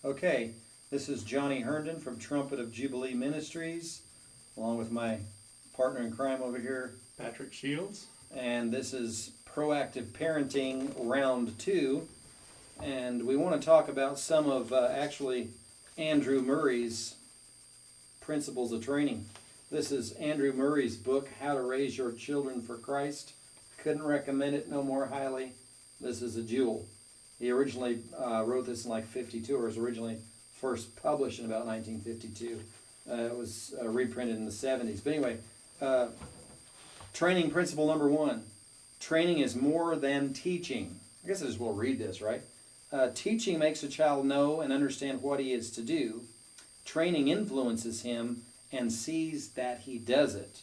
Okay, this is Johnny Herndon from Trumpet of Jubilee Ministries, along with my partner in crime over here, Patrick Shields. and this is Proactive Parenting Round 2, and we want to talk about some of actually Andrew Murray's principles of training. This is Andrew Murray's book, How to Raise Your Children for Christ. Couldn't recommend it no more highly. This is a jewel. He originally wrote this in like 52, or was originally first published in about 1952. It was reprinted in the 70s. But anyway, training principle number 1. Training is more than teaching. I guess I just will read this, right? Teaching makes a child know and understand what he is to do. Training influences him and sees that he does it.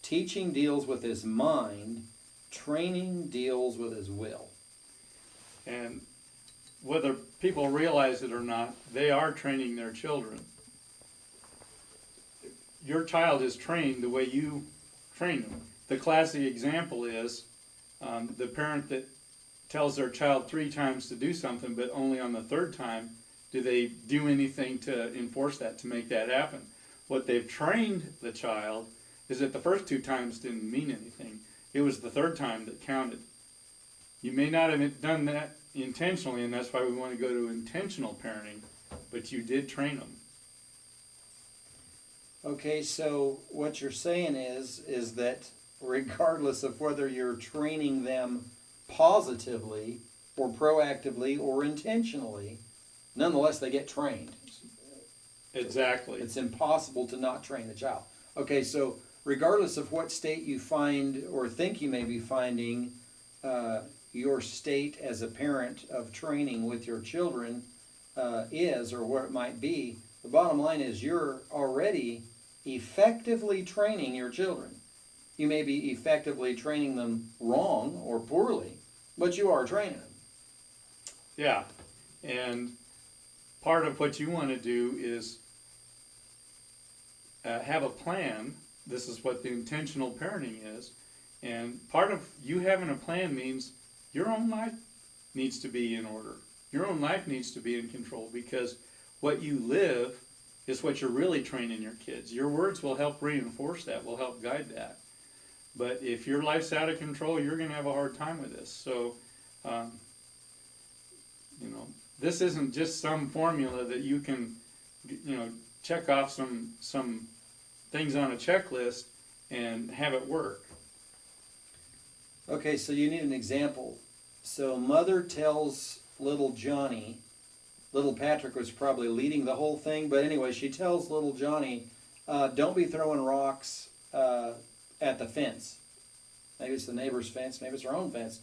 Teaching deals with his mind. Training deals with his will. And whether people realize it or not, they are training their children. Your child is trained the way you train them. The classic example is the parent that tells their child 3 times to do something, but only on the 3rd time do they do anything to enforce that, to make that happen. What they've trained the child is that the first 2 times didn't mean anything. It was the 3rd time that counted. You may not have done that intentionally, and that's why we want to go to intentional parenting, but you did train them. Okay, so what you're saying is that regardless of whether you're training them positively or proactively or intentionally, nonetheless they get trained. Exactly. It's impossible to not train the child. Okay, so regardless of what state you find or think you may be finding your state as a parent of training with your children is, or what it might be, the bottom line is you're already effectively training your children. You may be effectively training them wrong or poorly, but you are training them. Yeah, and part of what you want to do is have a plan. This is what the intentional parenting is. And part of you having a plan means your own life needs to be in order. Your own life needs to be in control, because what you live is what you're really training your kids. Your words will help reinforce that, will help guide that. But if your life's out of control, you're going to have a hard time with this. So, this isn't just some formula that you can, check off some things on a checklist and have it work. Okay, so you need an example. So mother tells little Johnny, little Patrick was probably leading the whole thing, but anyway, she tells little Johnny, don't be throwing rocks at the fence. Maybe it's the neighbor's fence, maybe it's her own fence.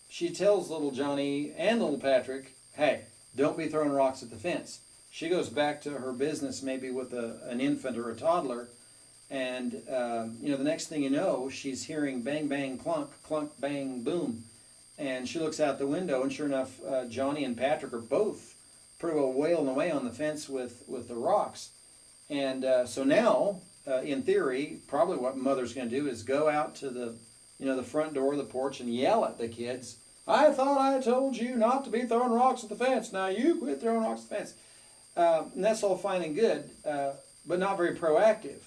She tells little Johnny and little Patrick, hey, don't be throwing rocks at the fence. She goes back to her business maybe with an infant or a toddler, and the next thing you know, she's hearing bang, bang, clunk, clunk, bang, boom. And she looks out the window, and sure enough, Johnny and Patrick are both pretty well wailing away on the fence with the rocks. And so now, in theory, probably what mother's going to do is go out to the front door of the porch and yell at the kids, I thought I told you not to be throwing rocks at the fence. Now you quit throwing rocks at the fence. And that's all fine and good, but not very proactive.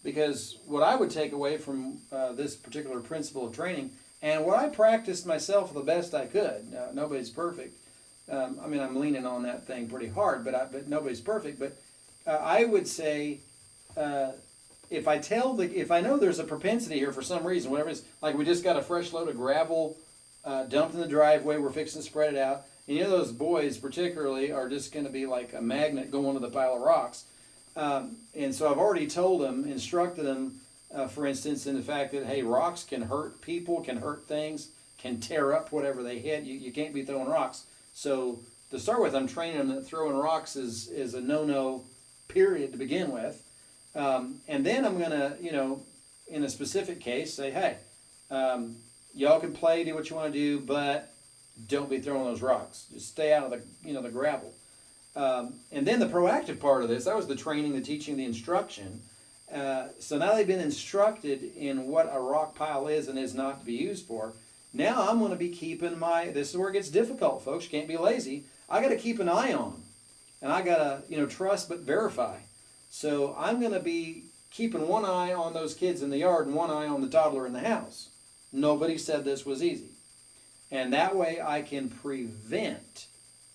Because what I would take away from this particular principle of training, and what I practiced myself the best I could, nobody's perfect. I'm leaning on that thing pretty hard, but nobody's perfect. But I would say, if I know there's a propensity here for some reason, whatever it is, like we just got a fresh load of gravel dumped in the driveway, we're fixing to spread it out. And those boys particularly are just going to be like a magnet going to the pile of rocks. And so I've already told them, instructed them, for instance, in the fact that, hey, rocks can hurt people, can hurt things, can tear up whatever they hit. You can't be throwing rocks. So to start with, I'm training them that throwing rocks is a no-no, period, to begin with. And then I'm going to, in a specific case, say, hey, y'all can play, do what you want to do, but don't be throwing those rocks. Just stay out of the gravel. And then the proactive part of this, that was the training, the teaching, the instruction. So now they've been instructed in what a rock pile is and is not to be used for. Now I'm going to be keeping this is where it gets difficult, folks. You can't be lazy. I got to keep an eye on them. And I got to, trust but verify. So I'm going to be keeping one eye on those kids in the yard and one eye on the toddler in the house. Nobody said this was easy. And that way I can prevent.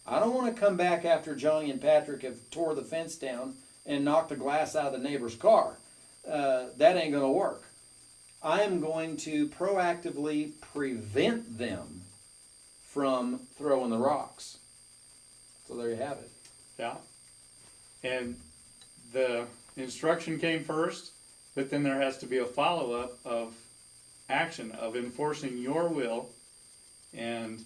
I don't want to come back after Johnny and Patrick have tore the fence down and knocked the glass out of the neighbor's car. That ain't going to work. I am going to proactively prevent them from throwing the rocks. So there you have it. Yeah. And the instruction came first, but then there has to be a follow-up of action, of enforcing your will. And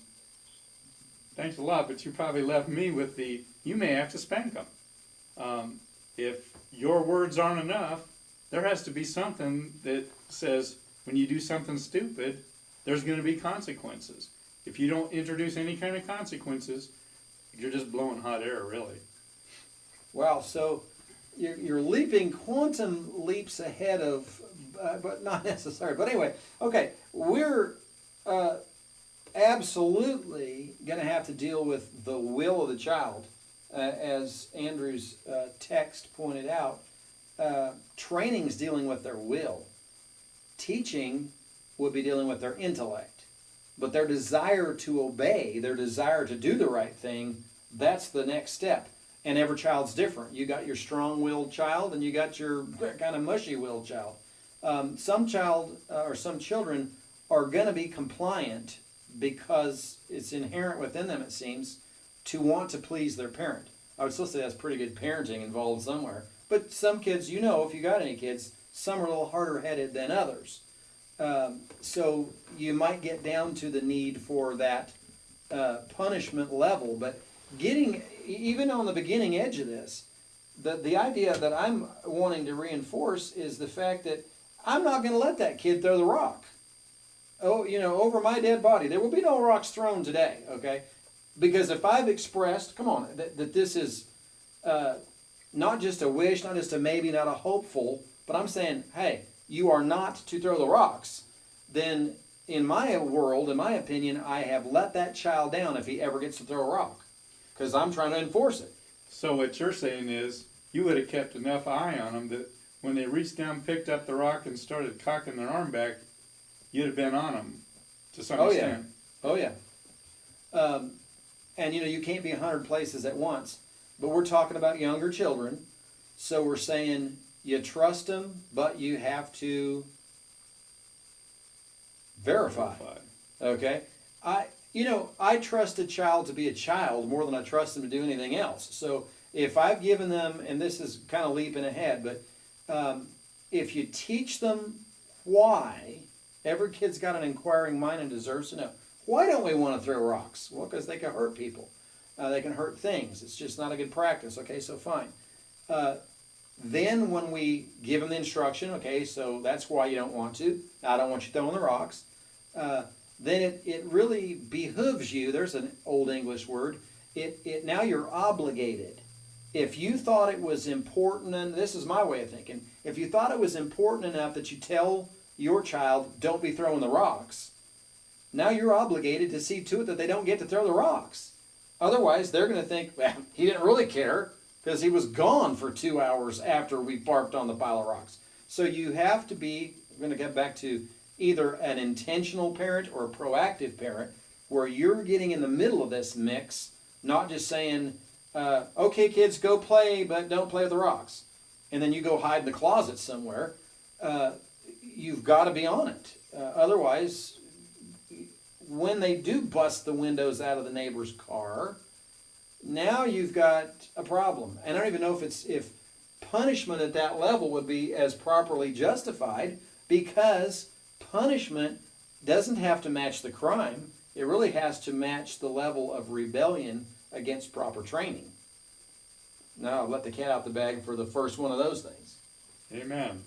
thanks a lot, but you probably left me with you may have to spank them. If your words aren't enough, there has to be something that says when you do something stupid, there's going to be consequences. If you don't introduce any kind of consequences, you're just blowing hot air, really. Wow, so you're leaping quantum leaps ahead of, but not necessary. But anyway, okay, we're absolutely going to have to deal with the will of the child, as Andrew's text pointed out. Training's dealing with their will. Teaching would be dealing with their intellect. But their desire to obey, their desire to do the right thing, that's the next step. And every child's different. You got your strong-willed child, and you got your kind of mushy-willed child. Some children are going to be compliant because it's inherent within them, it seems, to want to please their parent. I would still say that's pretty good parenting involved somewhere. But some kids, if you got any kids, some are a little harder headed than others. So you might get down to the need for that punishment level. But even on the beginning edge of this, the idea that I'm wanting to reinforce is the fact that I'm not going to let that kid throw the rock. Over my dead body. There will be no rocks thrown today, okay? Because if I've expressed, that this is not just a wish, not just a maybe, not a hopeful, but I'm saying, hey, you are not to throw the rocks, then in my world, in my opinion, I have let that child down if he ever gets to throw a rock. Because I'm trying to enforce it. So what you're saying is, you would have kept enough eye on them that when they reached down, picked up the rock, and started cocking their arm back, you'd have been on them to some extent. Oh, yeah. And, you can't be 100 places at once. But we're talking about younger children. So we're saying you trust them, but you have to verify. Okay? I trust a child to be a child more than I trust them to do anything else. So if I've given them, and this is kind of leaping ahead, but if you teach them why, every kid's got an inquiring mind and deserves to know. Why don't we want to throw rocks? Well, because they can hurt people. They can hurt things. It's just not a good practice. Okay, so fine. Then when we give them the instruction, okay, so that's why you don't want to. I don't want you throwing the rocks. Then it really behooves you. There's an old English word. Now you're obligated. If you thought it was important, and this is my way of thinking, if you thought it was important enough that you tell your child, don't be throwing the rocks, now you're obligated to see to it that they don't get to throw the rocks. Otherwise, they're going to think, well, he didn't really care because he was gone for 2 hours after we parked on the pile of rocks. So you have to be, we're going to get back to either an intentional parent or a proactive parent, where you're getting in the middle of this mix, not just saying, okay, kids, go play, but don't play with the rocks. And then you go hide in the closet somewhere. You've got to be on it. Otherwise, when they do bust the windows out of the neighbor's car, now you've got a problem. And I don't even know if punishment at that level would be as properly justified, because punishment doesn't have to match the crime. It really has to match the level of rebellion against proper training. Now, I'll let the cat out the bag for the first one of those things. Amen.